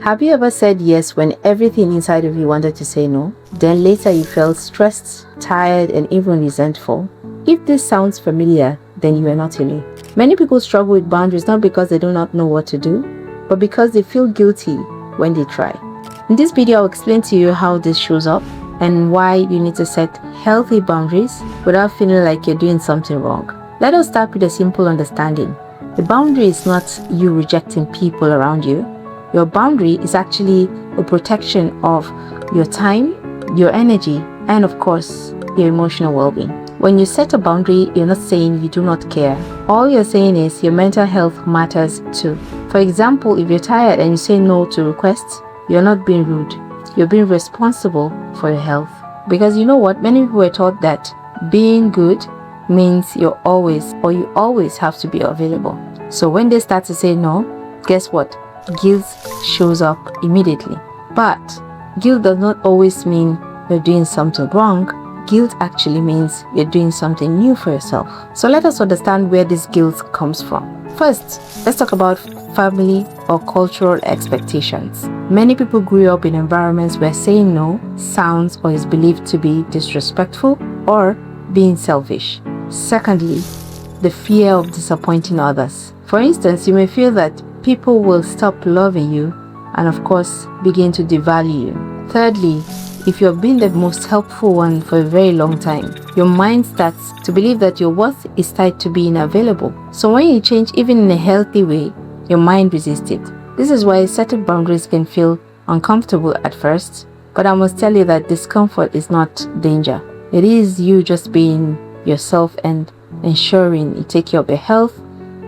Have you ever said yes when everything inside of you wanted to say no? Then later you felt stressed, tired, and even resentful? If this sounds familiar, then you are not alone. Many people struggle with boundaries not because they do not know what to do, but because they feel guilty when they try. In this video, I'll explain to you how this shows up and why you need to set healthy boundaries without feeling like you're doing something wrong. Let us start with a simple understanding. The boundary is not you rejecting people around you. Your boundary is actually a protection of your time, your energy, and of course, your emotional well-being. When you set a boundary, you're not saying you do not care. All you're saying is your mental health matters too. For example, if you're tired and you say no to requests, you're not being rude. You're being responsible for your health. Because you know what? Many people were taught that being good means you always have to be available. So when they start to say no, guess what? Guilt shows up immediately. But guilt does not always mean you're doing something wrong. Guilt actually means you're doing something new for yourself. So let us understand where this guilt comes from. First, let's talk about family or cultural expectations. Many people grew up in environments where saying no sounds or is believed to be disrespectful or being selfish. Secondly, the fear of disappointing others. For instance, you may feel that people will stop loving you and of course begin to devalue you. Thirdly, if you have been the most helpful one for a very long time, your mind starts to believe that your worth is tied to being available. So when you change even in a healthy way, your mind resists it. This is why setting boundaries can feel uncomfortable at first, but I must tell you that discomfort is not danger. It is you just being yourself and ensuring you take care of your health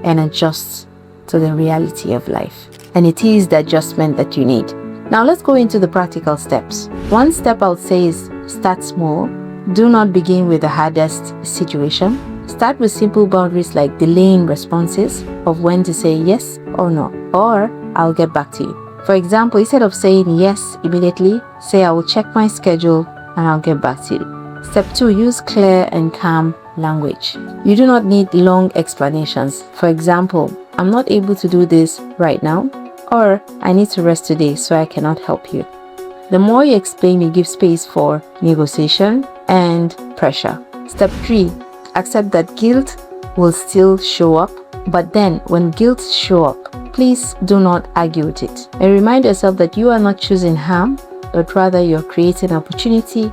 and adjust to the reality of life. And it is the adjustment that you need. Now let's go into the practical steps. One step I would say is start small. Do not begin with the hardest situation. Start with simple boundaries like delaying responses of when to say yes or no, or I'll get back to you. For example, instead of saying yes immediately, say I will check my schedule and I'll get back to you. Step 2, use clear and calm language. You do not need long explanations. For example, I'm not able to do this right now, or I need to rest today so I cannot help you. The more you explain, you give space for negotiation and pressure. Step 3, accept that guilt will still show up, but then when guilt show up, please do not argue with it. And remind yourself that you are not choosing harm, but rather you're creating opportunity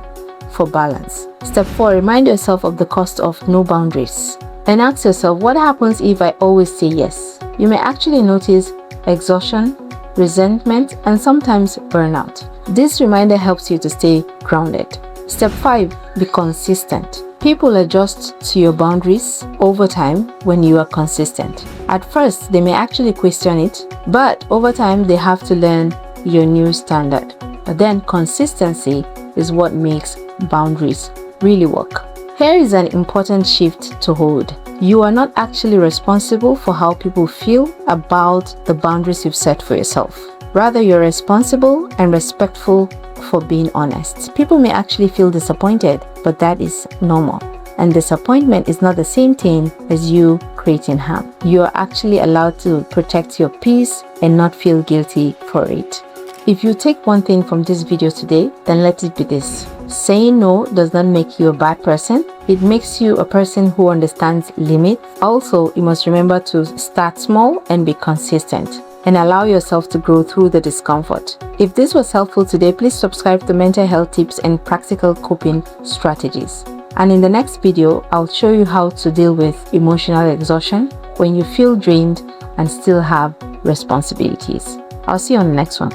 for balance. Step 4, remind yourself of the cost of no boundaries. And ask yourself, what happens if I always say yes? You may actually notice exhaustion, resentment, and sometimes burnout. This reminder helps you to stay grounded. Step 5, be consistent. People adjust to your boundaries over time when you are consistent. At first, they may actually question it, but over time, they have to learn your new standard. But then consistency is what makes boundaries really work. Here is an important shift to hold. You are not actually responsible for how people feel about the boundaries you've set for yourself. Rather, you're responsible and respectful for being honest. People may actually feel disappointed, but that is normal. And disappointment is not the same thing as you creating harm. You are actually allowed to protect your peace and not feel guilty for it. If you take one thing from this video today, then let it be this. Saying no does not make you a bad person. It makes you a person who understands limits. Also, you must remember to start small and be consistent and allow yourself to grow through the discomfort. If this was helpful today, please subscribe to Mental Health Tips and Practical Coping Strategies. And in the next video, I'll show you how to deal with emotional exhaustion when you feel drained and still have responsibilities. I'll see you on the next one.